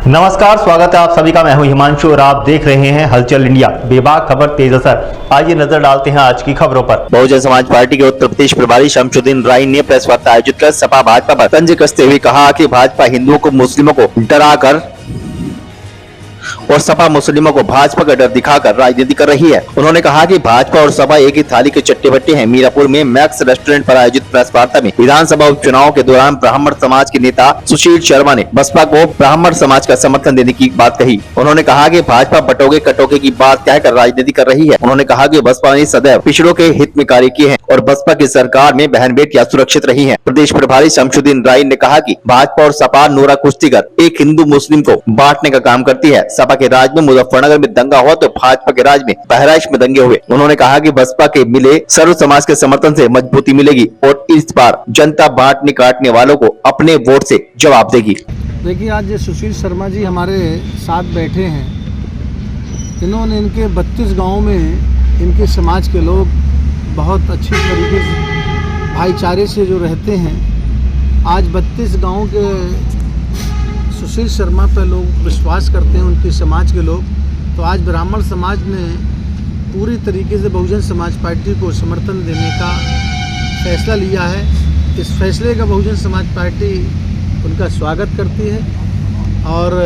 नमस्कार, स्वागत है आप सभी का। मैं हूं हिमांशु और आप देख रहे हैं हलचल इंडिया, बेबाक खबर तेज असर। आइए नजर डालते हैं आज की खबरों पर। बहुजन समाज पार्टी के उत्तर प्रदेश प्रभारी शमशुद्दीन राय ने प्रेस वार्ता आयोजित कर सपा भाजपा पर तंज कसते हुए कहा कि भाजपा हिंदुओं को मुस्लिमों को डराकर और सपा मुस्लिमों को भाजपा का डर दिखाकर राजनीति कर रही है। उन्होंने कहा कि भाजपा और सपा एक ही थाली के चट्टे बट्टे हैं। मीरापुर में मैक्स रेस्टोरेंट पर आयोजित प्रेस वार्ता में विधानसभा उपचुनाव के दौरान ब्राह्मण समाज के नेता सुशील शर्मा ने बसपा को ब्राह्मण समाज का समर्थन देने की बात कही। उन्होंने कहा कि भाजपा बटोगे कटोगे की बात कहकर राजनीति कर रही है। उन्होंने कहा कि बसपा ने सदैव पिछड़ों के हित में कार्य किए हैं और बसपा की सरकार में बहन बेटियां सुरक्षित रही हैं। प्रदेश प्रभारी शमशुद्दीन राय ने कहा कि भाजपा और सपा नोरा कुश्ती कर एक हिंदू मुस्लिम को बांटने का काम करती है। सपा के राज में मुजफ्फरनगर में दंगा हुआ तो भाजपा के राज में बहराइच में दंगे हुए। उन्होंने कहा कि बसपा के मिले सर्व समाज के समर्थन से मजबूती मिलेगी और इस बार जनता बांटने काटने वालों को अपने वोट से जवाब देगी। देखिए, आज सुशील शर्मा जी हमारे साथ बैठे हैं। इन्होंने इनके 32 गाँव में इनके समाज के लोग बहुत अच्छी तरीके से भाईचारे से जो रहते हैं। आज 32 गाँव के सुशील शर्मा पे लोग विश्वास करते हैं, उनके समाज के लोग। तो आज ब्राह्मण समाज ने पूरी तरीके से बहुजन समाज पार्टी को समर्थन देने का फैसला लिया है। इस फैसले का बहुजन समाज पार्टी उनका स्वागत करती है और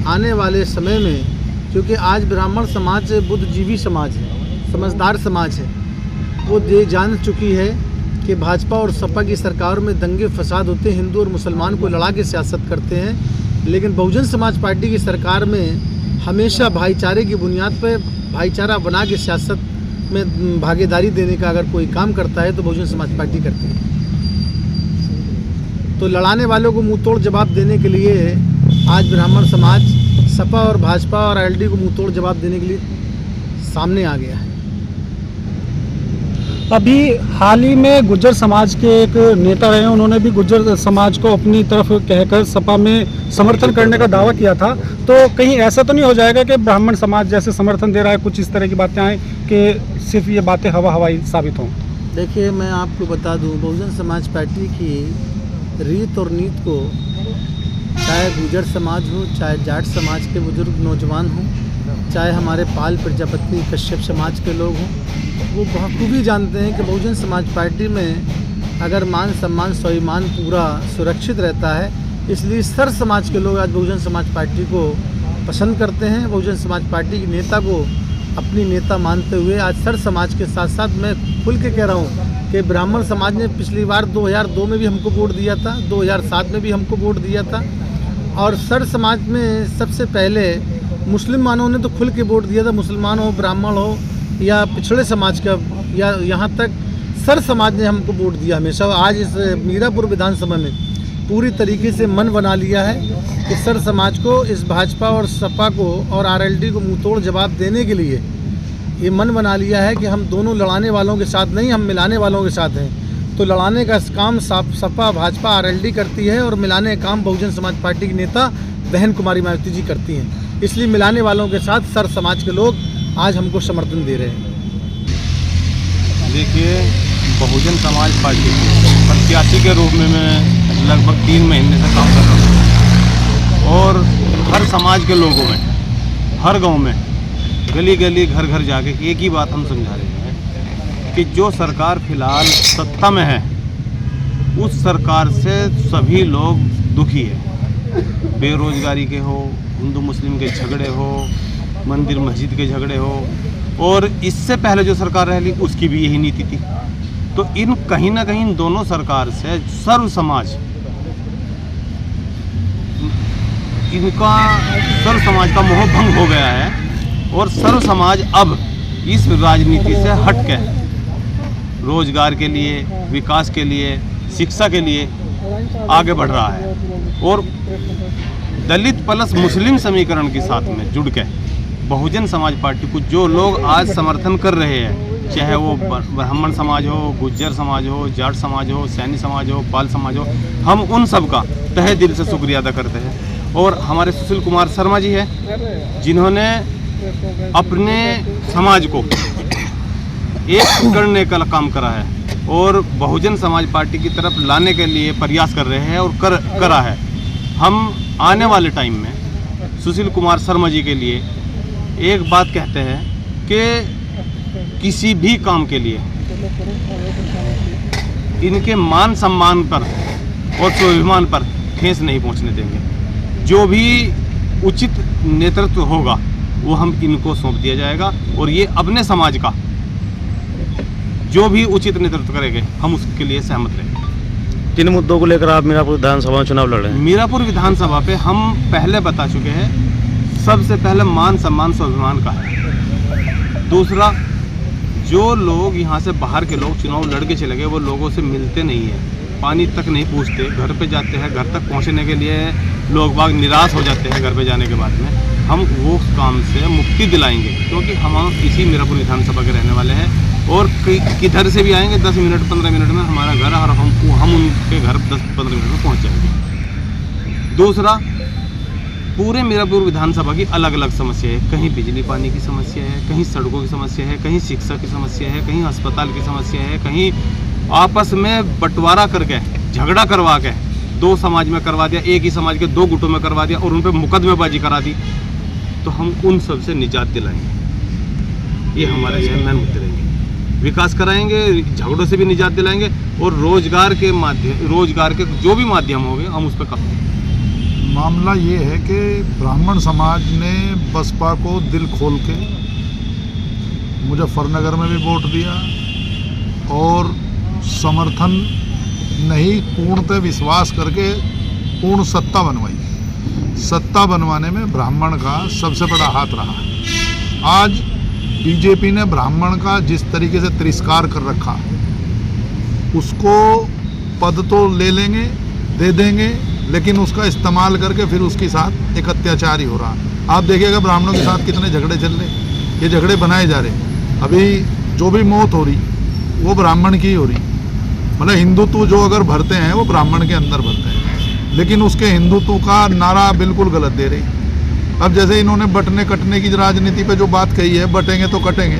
आने वाले समय में, क्योंकि आज ब्राह्मण समाज बुद्धिजीवी समाज है, समझदार समाज है, वो ये जान चुकी है कि भाजपा और सपा की सरकार में दंगे फसाद होते हैं, हिंदू और मुसलमान को लड़ा के सियासत करते हैं। लेकिन बहुजन समाज पार्टी की सरकार में हमेशा भाईचारे की बुनियाद पर भाईचारा बना के सियासत में भागीदारी देने का अगर कोई काम करता है तो बहुजन समाज पार्टी करती है। तो लड़ाने वालों को मुंहतोड़ जवाब देने के लिए आज ब्राह्मण समाज सपा और भाजपा और आरएलडी को मुंहतोड़ जवाब देने के लिए सामने आ गया है। अभी हाल ही में गुज्जर समाज के एक नेता रहे, उन्होंने भी गुज्जर समाज को अपनी तरफ कहकर सपा में समर्थन करने का दावा किया था। तो कहीं ऐसा तो नहीं हो जाएगा कि ब्राह्मण समाज जैसे समर्थन दे रहा है, कुछ इस तरह की बातें आए कि सिर्फ ये बातें हवाई साबित हों? देखिए, मैं आपको बता दूं, बहुजन समाज पार्टी की रीत और नीत को, चाहे गुज्जर समाज हो, चाहे जाट समाज के बुजुर्ग नौजवान हों, चाहे हमारे पाल प्रजापति कश्यप समाज के लोग हों, वो बखूबी जानते हैं कि बहुजन समाज पार्टी में अगर मान सम्मान स्वाभिमान पूरा सुरक्षित रहता है। इसलिए सर समाज के लोग आज बहुजन समाज पार्टी को पसंद करते हैं। बहुजन समाज पार्टी के नेता को अपनी नेता मानते हुए आज सर समाज के साथ साथ मैं खुल के कह रहा हूँ कि ब्राह्मण समाज ने पिछली बार 2002 में भी हमको वोट दिया था, 2007 में भी हमको वोट दिया था। और सर समाज में सबसे पहले मुसलमानों ने तो खुल के वोट दिया था, मुसलमान हो, ब्राह्मण हो या पिछड़े समाज का, या यहाँ तक सर समाज ने हमको वोट दिया हमेशा। आज इस मीरापुर विधानसभा में पूरी तरीके से मन बना लिया है कि सर समाज को, इस भाजपा और सपा को और आरएलडी को मुंहतोड़ जवाब देने के लिए ये मन बना लिया है कि हम दोनों लड़ाने वालों के साथ नहीं, हम मिलाने वालों के साथ हैं। तो लड़ाने का काम सपा भाजपा आरएलडी करती है और मिलाने का काम बहुजन समाज पार्टी की नेता बहन कुमारी मायावती जी करती हैं। इसलिए मिलाने वालों के साथ सर समाज के लोग आज हमको समर्थन दे रहे हैं। देखिए, बहुजन समाज पार्टी के प्रत्याशी के रूप में मैं लगभग 3 महीने से काम कर रहा हूँ और हर समाज के लोगों में, हर गांव में, गली गली घर घर जाके एक ही बात हम समझा रहे हैं कि जो सरकार फिलहाल सत्ता में है उस सरकार से सभी लोग दुखी है। बेरोजगारी के हो, हिंदू मुस्लिम के झगड़े हो, मंदिर मस्जिद के झगड़े हो, और इससे पहले जो सरकार रही उसकी भी यही नीति थी। तो इन कहीं ना कहीं इन दोनों सरकार से सर्व समाज, इनका सर्व समाज का मोह भंग हो गया है और सर्व समाज अब इस राजनीति से हट के रोजगार के लिए, विकास के लिए, शिक्षा के लिए आगे बढ़ रहा है और दलित प्लस मुस्लिम समीकरण के साथ में जुड़ के बहुजन समाज पार्टी को जो लोग आज समर्थन कर रहे हैं, चाहे वो ब्राह्मण समाज हो, गुज्जर समाज हो, जाट समाज हो, सैनी समाज हो, पाल समाज हो, हम उन सब का तहे दिल से शुक्रिया अदा करते हैं। और हमारे सुशील कुमार शर्मा जी हैं जिन्होंने अपने समाज को एक करने का काम करा है और बहुजन समाज पार्टी की तरफ लाने के लिए प्रयास कर रहे हैं और करा है। हम आने वाले टाइम में सुशील कुमार शर्मा जी के लिए एक बात कहते हैं कि किसी भी काम के लिए इनके मान सम्मान पर और स्वाभिमान पर ठेस नहीं पहुंचने देंगे। जो भी उचित नेतृत्व होगा वो हम इनको सौंप दिया जाएगा और ये अपने समाज का जो भी उचित नेतृत्व करेंगे हम उसके लिए सहमत रहेंगे। किन मुद्दों को लेकर आप मीरापुर विधानसभा में चुनाव लड़ रहे हैं? मीरापुर विधानसभा पे हम पहले बता चुके हैं, सबसे पहले मान सम्मान स्वाभिमान का है। दूसरा, जो लोग यहाँ से बाहर के लोग चुनाव लड़ के चले गए वो लोगों से मिलते नहीं हैं, पानी तक नहीं पूछते, घर पे जाते हैं, घर तक पहुँचने के लिए लोग बाग निराश हो जाते हैं घर पे जाने के बाद में। हम वो काम से मुक्ति दिलाएंगे क्योंकि हम इसी मीरापुर विधानसभा के रहने वाले हैं और किधर से भी आएंगे 10 मिनट 15 मिनट में हमारा घर है और हम उनके घर 10-15 मिनट में पहुंच जाएंगे। दूसरा, पूरे मीरापुर विधानसभा की अलग अलग समस्या है, कहीं बिजली पानी की समस्या है, कहीं सड़कों की समस्या है, कहीं शिक्षा की समस्या है, कहीं अस्पताल की समस्या है, कहीं आपस में बंटवारा करके झगड़ा करवा के 2 समाज में करवा दिया, एक ही समाज के 2 गुटों में करवा दिया और उन पर मुकदमेबाजी करा दी। तो हम उन सब से निजात दिलाएंगे, ये हमारे लिए मेन मुद्दे रहेंगे। विकास कराएंगे, झगड़ों से भी निजात दिलाएंगे और रोजगार के जो भी माध्यम होंगे हम उस पर काम करेंगे। मामला ये है कि ब्राह्मण समाज ने बसपा को दिल खोल के मुजफ्फरनगर में भी वोट दिया और समर्थन नहीं पूर्णतः विश्वास करके पूर्ण सत्ता बनवाई। सत्ता बनवाने में ब्राह्मण का सबसे बड़ा हाथ रहा। आज बीजेपी ने ब्राह्मण का जिस तरीके से तिरस्कार कर रखा, उसको पद तो ले लेंगे, दे देंगे, लेकिन उसका इस्तेमाल करके फिर उसके साथ एक अत्याचार ही हो रहा। आप देखिएगा ब्राह्मणों के साथ कितने झगड़े चल रहे, ये झगड़े बनाए जा रहे। अभी जो भी मौत हो रही वो ब्राह्मण की हो रही, मतलब हिंदुत्व जो अगर भरते हैं वो ब्राह्मण के अंदर भरते हैं, लेकिन उसके हिंदुत्व का नारा बिल्कुल गलत दे रही। अब जैसे इन्होंने बटने कटने की राजनीति पे जो बात कही है, बटेंगे तो कटेंगे।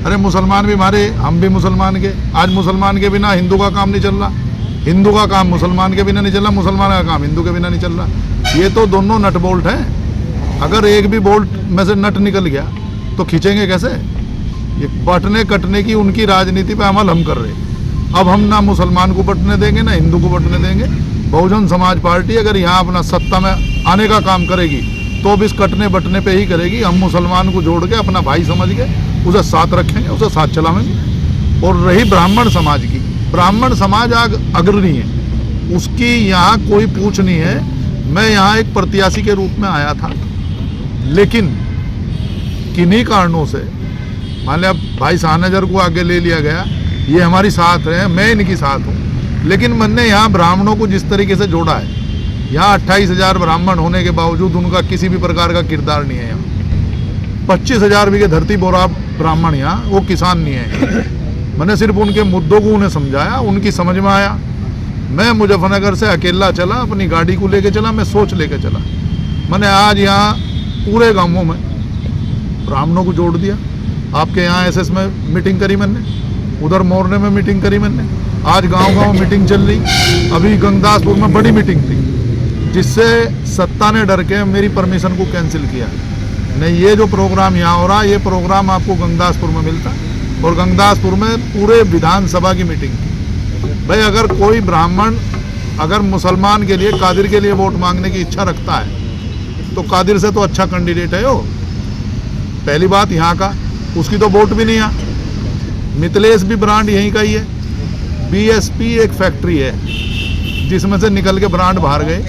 अरे मुसलमान भी मारे, हम भी मुसलमान के। आज मुसलमान के बिना हिंदू का काम नहीं चल रहा, हिंदू का काम मुसलमान के बिना नहीं चल रहा, मुसलमान का काम हिंदू के बिना नहीं चल रहा। ये तो दोनों नट बोल्ट हैं, अगर एक भी बोल्ट में से नट निकल गया तो खींचेंगे कैसे? ये बटने कटने की उनकी राजनीति पे अमल हम कर रहे हैं। अब हम ना मुसलमान को बटने देंगे ना हिंदू को बटने देंगे। बहुजन समाज पार्टी अगर यहाँ अपना सत्ता में आने का काम करेगी तो अब इस कटने बटने पे ही करेगी। हम मुसलमान को जोड़ के अपना भाई समझ के उसे साथ रखेंगे, उसे साथ चलाएंगे। और रही ब्राह्मण समाज की, ब्राह्मण समाज अग्रणी है, उसकी यहाँ कोई पूछ नहीं है। मैं यहाँ एक प्रत्याशी के रूप में आया था, लेकिन किन्हीं कारणों से मान लिया भाई शाहनजर को आगे ले लिया गया, ये हमारी साथ है, मैं इनकी साथ हूँ, लेकिन मैंने यहाँ ब्राह्मणों को जिस तरीके से जोड़ा है, यहाँ 28,000 ब्राह्मण होने के बावजूद उनका किसी भी प्रकार का किरदार नहीं है। यहाँ 25,000 बीघे धरती बोरा ब्राह्मण, यहाँ वो किसान नहीं है। मैंने सिर्फ उनके मुद्दों को उन्हें समझाया, उनकी समझ में आया। मैं मुजफ्फरनगर से अकेला चला, अपनी गाड़ी को लेके चला, मैं सोच लेके चला। मैंने आज यहाँ पूरे गाँवों में ब्राह्मणों को जोड़ दिया। आपके यहाँ एसएस में मीटिंग करी मैंने, उधर मोरने में मीटिंग करी मैंने, आज गांव-गांव मीटिंग चल रही। अभी गंगदासपुर में बड़ी मीटिंग थी, जिससे सत्ता ने डर के मेरी परमिशन को कैंसिल किया। नहीं, ये जो प्रोग्राम यहाँ हो रहा है, ये प्रोग्राम आपको गंगदासपुर में मिलता, और गंगदासपुर में पूरे विधानसभा की मीटिंग थी। भाई अगर कोई ब्राह्मण अगर मुसलमान के लिए, कादिर के लिए वोट मांगने की इच्छा रखता है तो कादिर से तो अच्छा कैंडिडेट है वो। पहली बात यहाँ का, उसकी तो वोट भी नहीं है। मिथिलेश भी ब्रांड यहीं का ही है। बीएसपी एक फैक्ट्री है जिसमें से निकल के ब्रांड बाहर गए,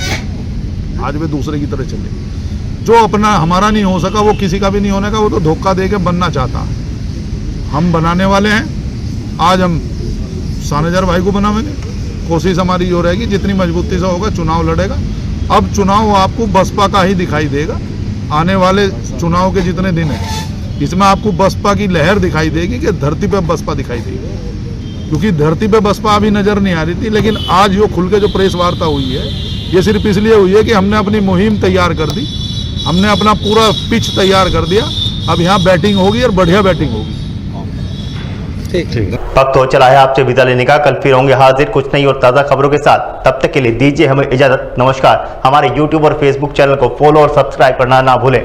आज वे दूसरे की तरह चले। जो अपना हमारा नहीं हो सका वो किसी का भी नहीं होने का, वो तो धोखा दे के बनना चाहता। हम बनाने वाले हैं। आज हम शाहनजर भाई को बनावेंगे, कोशिश हमारी जो रहेगी जितनी मजबूती से होगा चुनाव लड़ेगा। अब चुनाव आपको बसपा का ही दिखाई देगा। आने वाले चुनाव के जितने दिन हैं इसमें आपको बसपा की लहर दिखाई देगी कि धरती पे बसपा दिखाई देगी, क्योंकि धरती पे बसपा अभी नजर नहीं आ रही थी। लेकिन आज जो खुल के जो प्रेस वार्ता हुई है, ये सिर्फ इसलिए हुई है कि हमने अपनी मुहिम तैयार कर दी, हमने अपना पूरा पिच तैयार कर दिया। अब यहाँ बैटिंग होगी और बढ़िया बैटिंग होगी। वक्त हो चला है आपसे विदा लेने का। कल फिर होंगे हाजिर कुछ नई और ताज़ा खबरों के साथ। तब तक के लिए दीजिए हमें इजाजत। नमस्कार। हमारे YouTube और Facebook चैनल को फॉलो और सब्सक्राइब करना ना भूलें।